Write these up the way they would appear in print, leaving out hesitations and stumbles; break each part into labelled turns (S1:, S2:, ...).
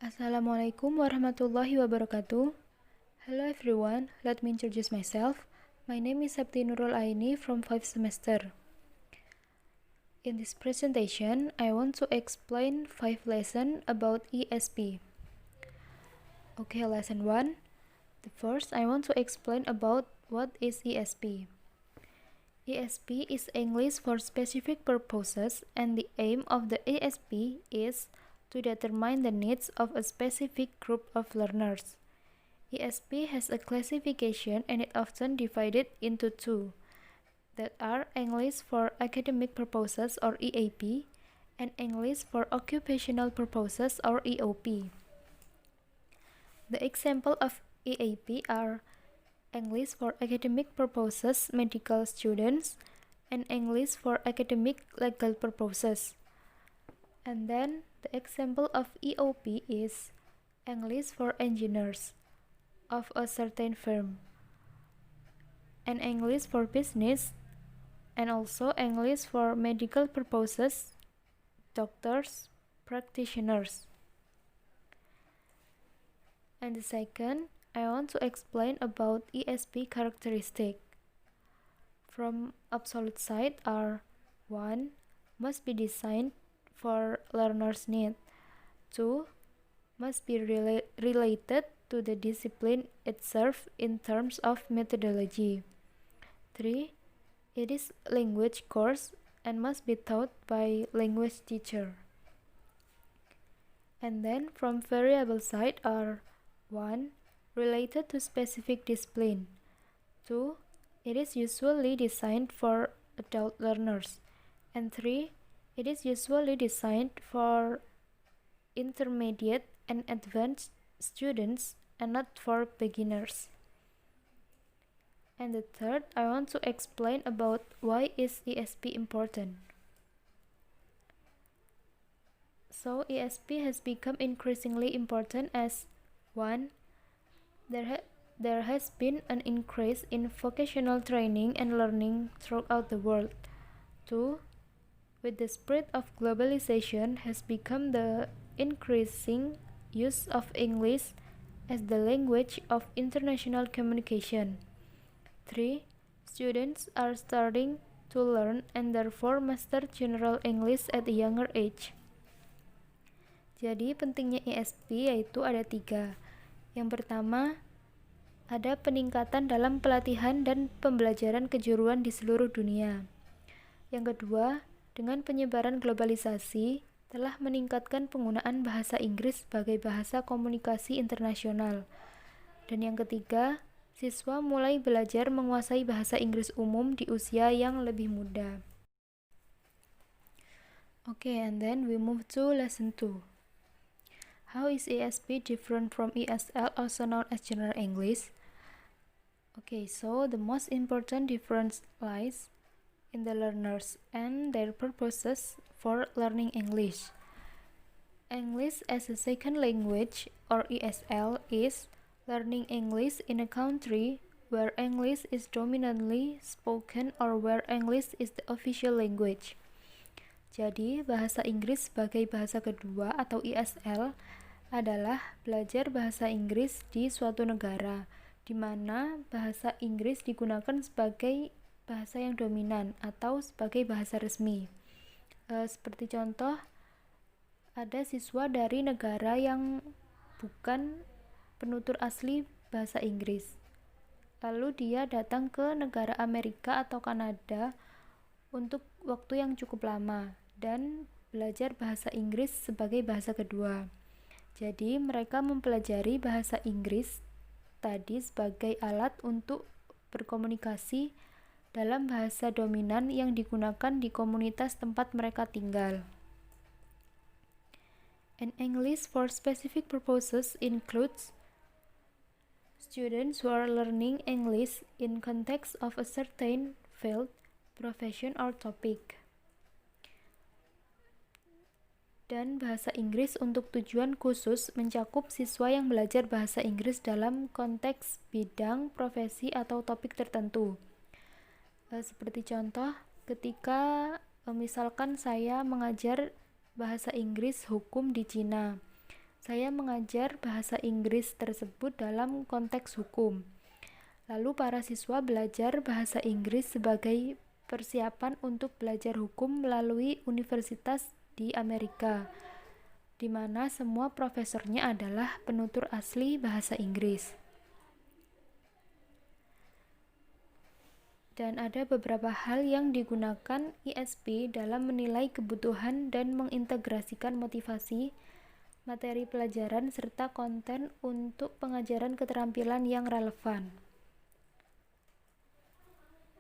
S1: Assalamualaikum warahmatullahi wabarakatuh. Hello everyone, let me introduce myself. My name is SEPTI NURUL AINI from 5th semester. In this presentation, I want to explain 5 lessons about ESP. Okay, lesson 1. The first, I want to explain about what is ESP. ESP is English for specific purposes, and the aim of the ESP is to determine the needs of a specific group of learners. ESP has a classification and it often divided into two, that are English for academic purposes or EAP and English for occupational purposes or EOP. The example of EAP are English for academic purposes medical students and English for academic legal purposes. And then the example of EOP is English for engineers of a certain firm, and English for business, and also English for medical purposes, doctors, practitioners. And the second, I want to explain about ESP characteristic. From absolute side are 1. Must be designed for learners' need. 2. Must be related to the discipline it serves in terms of methodology. 3. It is language course and must be taught by language teacher. And then from variable side are 1. Related to specific discipline. 2. It is usually designed for adult learners. And 3. It is usually designed for intermediate and advanced students and not for beginners. And the third, I want to explain about why is ESP important. So ESP has become increasingly important as 1. There has been an increase in vocational training and learning throughout the world. 2. With the spread of globalization has become the increasing use of English as the language of international communication. 3. Students are starting to learn and therefore master general English at a younger age. Jadi pentingnya ESP yaitu ada 3. Yang pertama, ada peningkatan dalam pelatihan dan pembelajaran kejuruan di seluruh dunia. Yang kedua, dengan penyebaran globalisasi, telah meningkatkan penggunaan bahasa Inggris sebagai bahasa komunikasi internasional. Dan yang ketiga, siswa mulai belajar menguasai bahasa Inggris umum di usia yang lebih muda. Okay, and then we move to lesson 2. How is ESP different from ESL, also known as General English? Okay, so the most important difference lies in the learners and their purposes for learning English. English as a second language, or ESL, is learning English in a country where English is dominantly spoken or where English is the official language. Jadi, bahasa Inggris sebagai bahasa kedua atau ESL adalah belajar bahasa Inggris di suatu negara, di mana bahasa Inggris digunakan sebagai bahasa yang dominan atau sebagai bahasa resmi. Seperti contoh, ada siswa dari negara yang bukan penutur asli bahasa Inggris. Lalu dia datang ke negara Amerika atau Kanada untuk waktu yang cukup lama dan belajar bahasa Inggris sebagai bahasa kedua. Jadi mereka mempelajari bahasa Inggris tadi sebagai alat untuk berkomunikasi dalam bahasa dominan yang digunakan di komunitas tempat mereka tinggal. And English for specific purposes includes students who are learning English in context of a certain field, profession, or topic. Dan bahasa Inggris untuk tujuan khusus mencakup siswa yang belajar bahasa Inggris dalam konteks bidang, profesi, atau topik tertentu. Seperti contoh, ketika misalkan saya mengajar bahasa Inggris hukum di Cina, Saya mengajar bahasa Inggris tersebut dalam konteks hukum. Lalu para siswa belajar bahasa Inggris sebagai persiapan untuk belajar hukum melalui universitas di Amerika, di mana semua profesornya adalah penutur asli bahasa Inggris. Dan ada beberapa hal yang digunakan ISP dalam menilai kebutuhan dan mengintegrasikan motivasi, materi pelajaran, serta konten untuk pengajaran keterampilan yang relevan.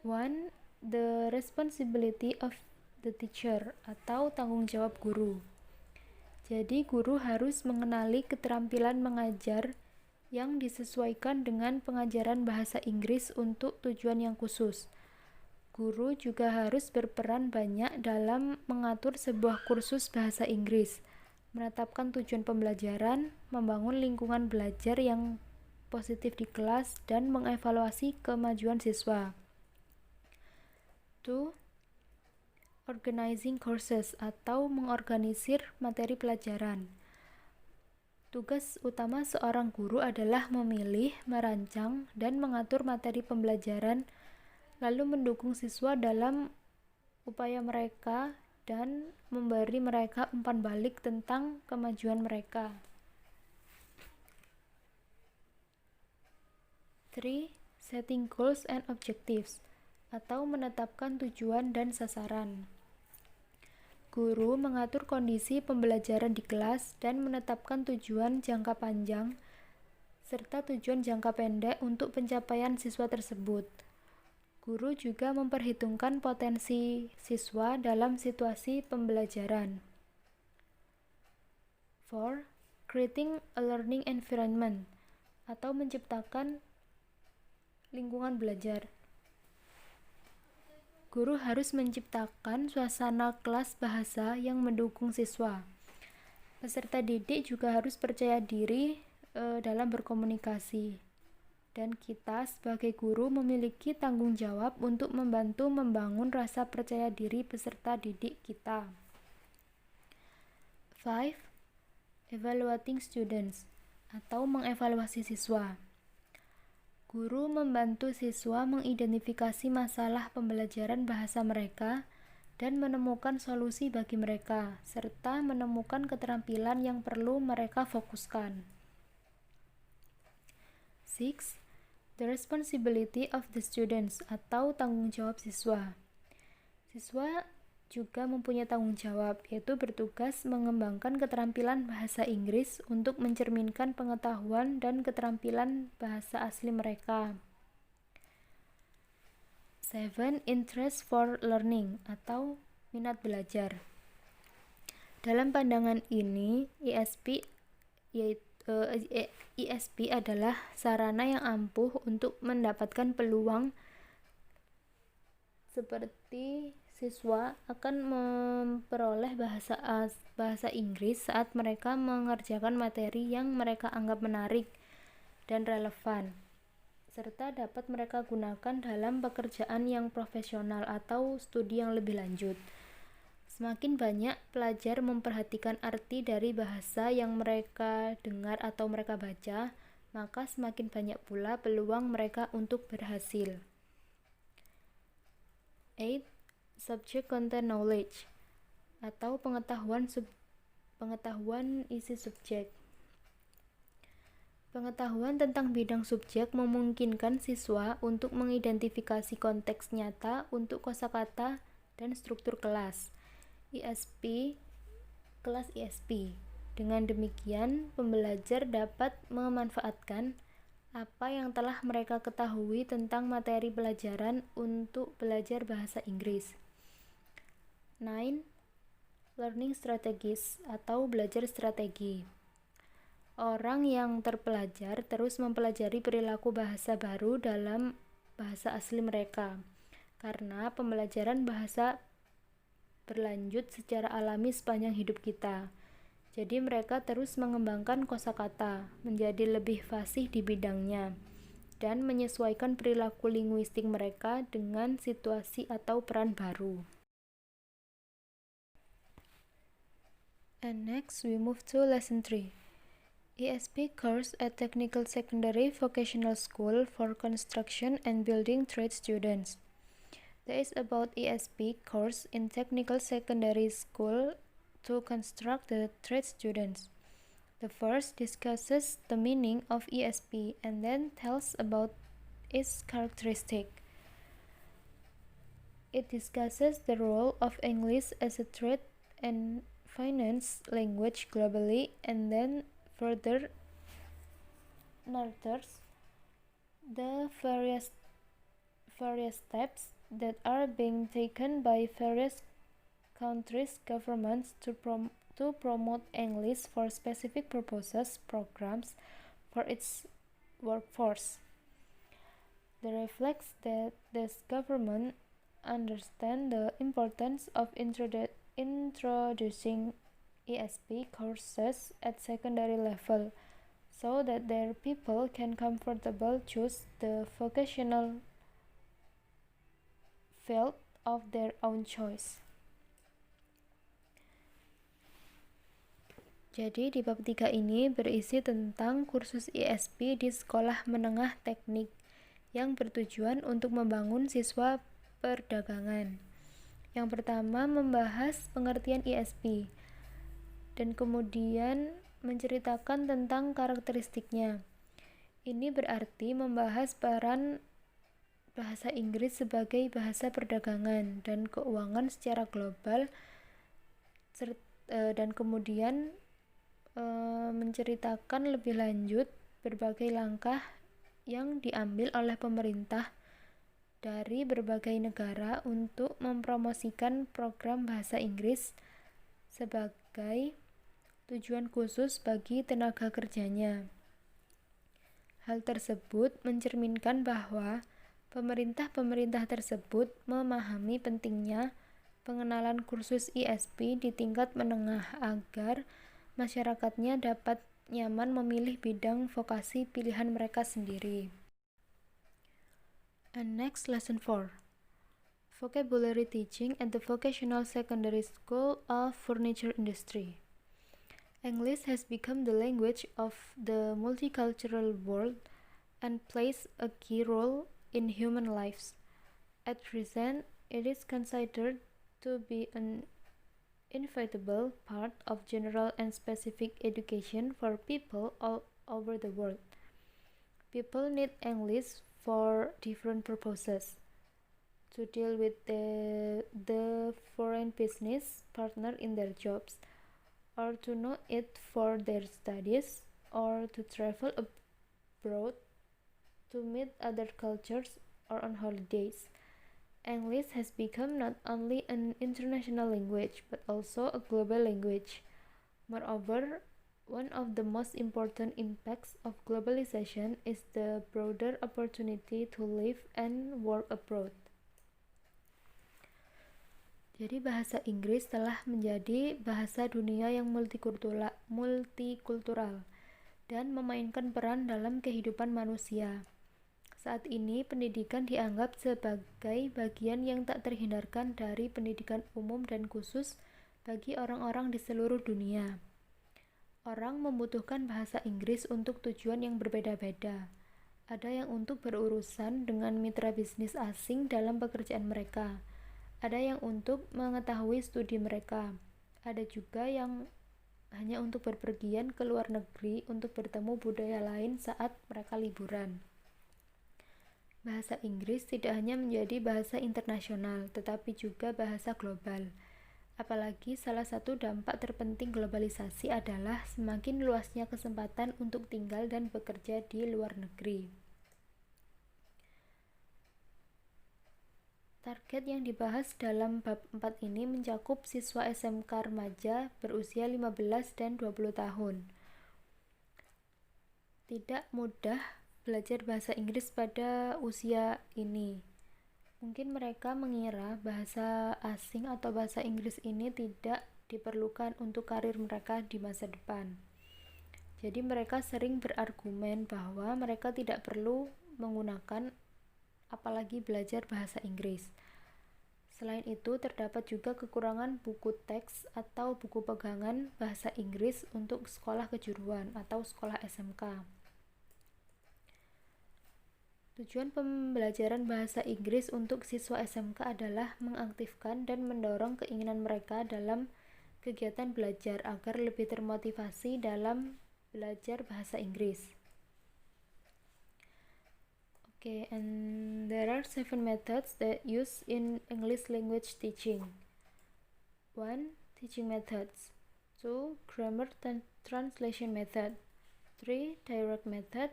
S1: 1. The responsibility of the teacher atau tanggung jawab guru. Jadi guru harus mengenali keterampilan mengajar yang disesuaikan dengan pengajaran bahasa Inggris untuk tujuan yang khusus. Guru juga harus berperan banyak dalam mengatur sebuah kursus bahasa Inggris, menetapkan tujuan pembelajaran, membangun lingkungan belajar yang positif di kelas, dan mengevaluasi kemajuan siswa. 2. Organizing courses atau mengorganisir materi pelajaran. Tugas utama seorang guru adalah memilih, merancang, dan mengatur materi pembelajaran, lalu mendukung siswa dalam upaya mereka dan memberi mereka umpan balik tentang kemajuan mereka. 3. Setting goals and objectives atau menetapkan tujuan dan sasaran. Guru mengatur kondisi pembelajaran di kelas dan menetapkan tujuan jangka panjang serta tujuan jangka pendek untuk pencapaian siswa tersebut. Guru juga memperhitungkan potensi siswa dalam situasi pembelajaran. 4. Creating a learning environment atau menciptakan lingkungan belajar. Guru harus menciptakan suasana kelas bahasa yang mendukung siswa. Peserta didik juga harus percaya diri dalam berkomunikasi. Dan kita sebagai guru memiliki tanggung jawab untuk membantu membangun rasa percaya diri peserta didik kita. 5. Evaluating students atau mengevaluasi siswa. Guru membantu siswa mengidentifikasi masalah pembelajaran bahasa mereka dan menemukan solusi bagi mereka, serta menemukan keterampilan yang perlu mereka fokuskan. 6. The responsibility of the students atau tanggung jawab siswa. Siswa juga mempunyai tanggung jawab, yaitu bertugas mengembangkan keterampilan bahasa Inggris untuk mencerminkan pengetahuan dan keterampilan bahasa asli mereka. 7. Interest for learning atau minat belajar. Dalam pandangan ini, ISP adalah sarana yang ampuh untuk mendapatkan peluang seperti siswa akan memperoleh bahasa Inggris saat mereka mengerjakan materi yang mereka anggap menarik dan relevan, serta dapat mereka gunakan dalam pekerjaan yang profesional atau studi yang lebih lanjut. Semakin banyak pelajar memperhatikan arti dari bahasa yang mereka dengar atau mereka baca, maka semakin banyak pula peluang mereka untuk berhasil. 8. Subject content knowledge atau pengetahuan isi subjek. Pengetahuan tentang bidang subjek memungkinkan siswa untuk mengidentifikasi konteks nyata untuk kosakata dan struktur kelas ISP. Dengan demikian, pembelajar dapat memanfaatkan apa yang telah mereka ketahui tentang materi pelajaran untuk belajar bahasa Inggris. 9. Learning strategies atau belajar strategi. Orang yang terpelajar terus mempelajari perilaku bahasa baru dalam bahasa asli mereka, karena pembelajaran bahasa berlanjut secara alami sepanjang hidup kita. Jadi mereka terus mengembangkan kosakata, menjadi lebih fasih di bidangnya, dan menyesuaikan perilaku linguistik mereka dengan situasi atau peran baru. And next we move to lesson 3. ESP course at Technical Secondary Vocational School for Construction and Building Trade students. There is about ESP course in Technical Secondary School to construct the trade students. The first discusses the meaning of ESP and then tells about its characteristic. It discusses the role of English as a trade and finance language globally and then further narrates the various steps that are being taken by various countries' governments to promote English for specific purposes programs for its workforce. It reflects that this government understand the importance of introducing ESP courses at secondary level so that their people can comfortably choose the vocational field of their own choice. Jadi di bab 3 ini berisi tentang kursus ESP di sekolah menengah teknik yang bertujuan untuk membangun siswa perdagangan. Yang pertama membahas pengertian ESP dan kemudian menceritakan tentang karakteristiknya. Ini berarti membahas peran bahasa Inggris sebagai bahasa perdagangan dan keuangan secara global dan kemudian menceritakan lebih lanjut berbagai langkah yang diambil oleh pemerintah dari berbagai negara untuk mempromosikan program bahasa Inggris sebagai tujuan khusus bagi tenaga kerjanya. Hal tersebut mencerminkan bahwa pemerintah tersebut memahami pentingnya pengenalan kursus ESP di tingkat menengah agar masyarakatnya dapat nyaman memilih bidang vokasi pilihan mereka sendiri. And next, lesson 4. Vocabulary teaching at the Vocational Secondary School of Furniture Industry. English has become the language of the multicultural world and plays a key role in human lives. At present, it is considered to be an inevitable part of general and specific education for people all over the world. People need English for different purposes: to deal with the foreign business partner in their jobs, or to know it for their studies, or to travel abroad to meet other cultures or on holidays. English has become not only an international language but also a global language. Moreover, one of the most important impacts of globalization is the broader opportunity to live and work abroad. Jadi bahasa Inggris telah menjadi bahasa dunia yang multikultural dan memainkan peran dalam kehidupan manusia. Saat ini, pendidikan dianggap sebagai bagian yang tak terhindarkan dari pendidikan umum dan khusus bagi orang-orang di seluruh dunia. Orang membutuhkan bahasa Inggris untuk tujuan yang berbeda-beda. Ada yang untuk berurusan dengan mitra bisnis asing dalam pekerjaan mereka. Ada yang untuk mengetahui studi mereka. Ada juga yang hanya untuk berpergian ke luar negeri untuk bertemu budaya lain saat mereka liburan. Bahasa Inggris tidak hanya menjadi bahasa internasional, tetapi juga bahasa global. Apalagi salah satu dampak terpenting globalisasi adalah semakin luasnya kesempatan untuk tinggal dan bekerja di luar negeri. Target yang dibahas dalam bab 4 ini mencakup siswa SMK remaja berusia 15 dan 20 tahun. Tidak mudah belajar bahasa Inggris pada usia ini. Mungkin mereka mengira bahasa asing atau bahasa Inggris ini tidak diperlukan untuk karir mereka di masa depan. Jadi mereka sering berargumen bahwa mereka tidak perlu menggunakan apalagi belajar bahasa Inggris. Selain itu, terdapat juga kekurangan buku teks atau buku pegangan bahasa Inggris untuk sekolah kejuruan atau sekolah SMK. Tujuan pembelajaran bahasa Inggris untuk siswa SMK adalah mengaktifkan dan mendorong keinginan mereka dalam kegiatan belajar agar lebih termotivasi dalam belajar bahasa Inggris. Okay, and there are 7 methods that used in English language teaching. 1. Teaching methods. 2. Grammar translation method. 3. Direct method.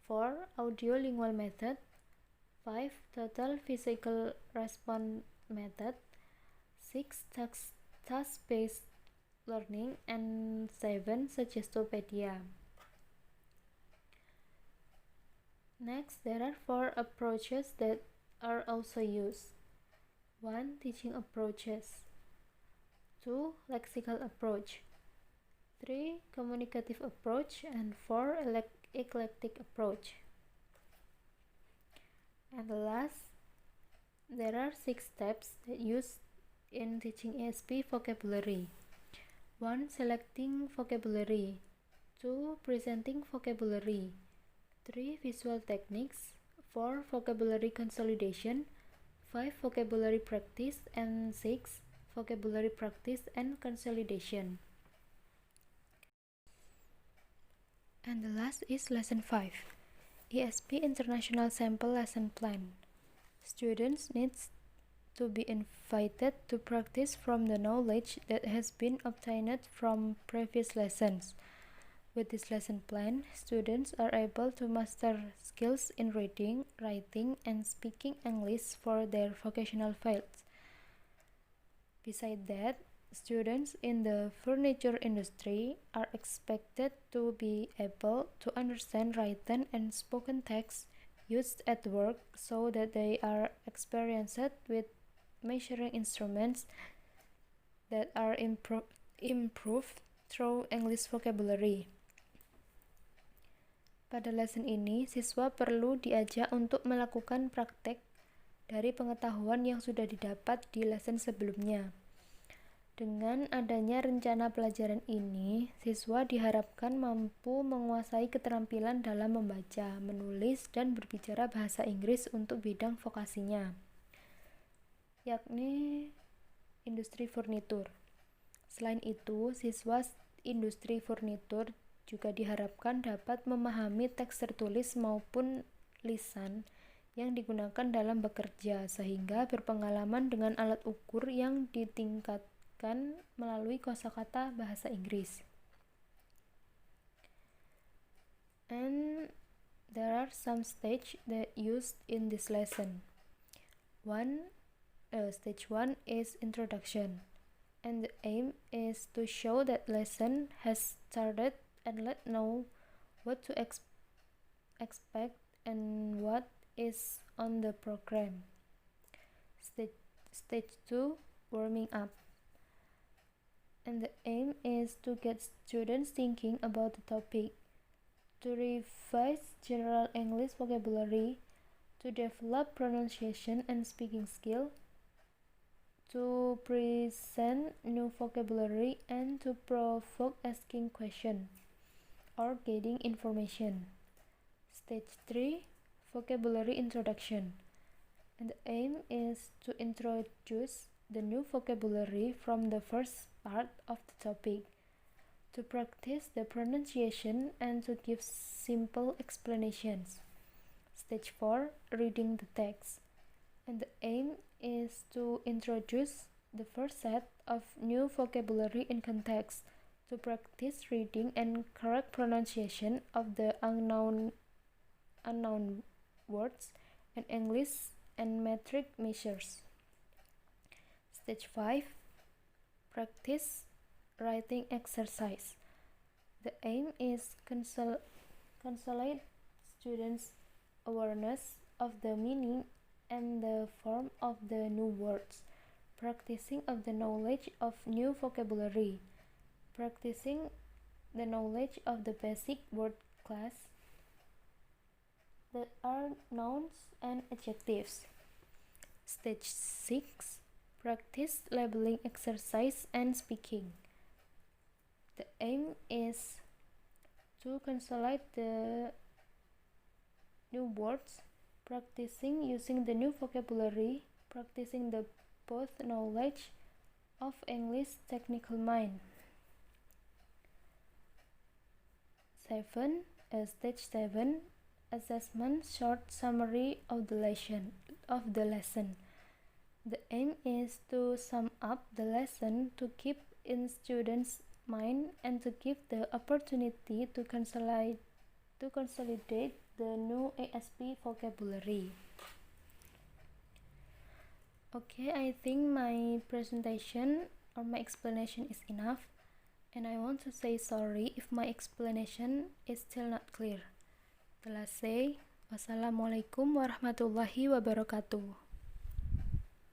S1: 4. Audiolingual method. 5. Total physical response method. 6. Task-based learning. And 7. Suggestopedia. Next, there are 4 approaches that are also used. 1. Teaching approaches. 2. Lexical approach. 3. Communicative approach. And 4. Eclectic approach. And the last, there are 6 steps that used in teaching ASP vocabulary. 1. Selecting vocabulary. 2. Presenting vocabulary. 3. Visual techniques. 4. Vocabulary consolidation. 5. Vocabulary practice. And 6. Vocabulary practice and consolidation. And the last is Lesson 5. ESP International Sample Lesson Plan. Students need to be invited to practice from the knowledge that has been obtained from previous lessons. With this lesson plan, students are able to master skills in reading, writing, and speaking English for their vocational fields. Besides that, students in the furniture industry are expected to be able to understand written and spoken text used at work so that they are experienced with measuring instruments that are improved through English vocabulary. Pada lesson ini, siswa perlu diajak untuk melakukan praktek dari pengetahuan yang sudah didapat di lesson sebelumnya. Dengan adanya rencana pelajaran ini, siswa diharapkan mampu menguasai keterampilan dalam membaca, menulis, dan berbicara bahasa Inggris untuk bidang vokasinya, yakni industri furnitur. Selain itu, siswa industri furnitur juga diharapkan dapat memahami teks tertulis maupun lisan yang digunakan dalam bekerja, sehingga berpengalaman dengan alat ukur yang ditingkatkan melalui kosakata bahasa Inggris. And there are some stages that used in this lesson. Stage 1 is introduction, and the aim is to show that lesson has started and let know what to expect and what is on the program. Stage 2, warming up, and the aim is to get students thinking about the topic, to revise general English vocabulary, to develop pronunciation and speaking skill, to present new vocabulary, and to provoke asking questions or getting information. Stage 3, vocabulary introduction, and the aim is to introduce the new vocabulary from the first part of the topic, to practice the pronunciation and to give simple explanations. Stage 4, reading the text, and the aim is to introduce the first set of new vocabulary in context, to practice reading and correct pronunciation of the unknown words and English and metric measures. Stage 5, practice writing exercise. The aim is consolidate students' awareness of the meaning and the form of the new words, practicing of the knowledge of new vocabulary, practicing the knowledge of the basic word class that are nouns and adjectives. Stage 6, Practice labeling exercise and speaking. The aim is to consolidate the new words, practicing using the new vocabulary, practicing the both knowledge of English technical mind. 7. Stage 7 assessment short summary of the lesson. The aim is to sum up the lesson to keep in students' mind and to give the opportunity to consolidate the new ASP vocabulary. Okay, I think my presentation or my explanation is enough, and I want to say sorry if my explanation is still not clear. Wassalamualaikum warahmatullahi wabarakatuh.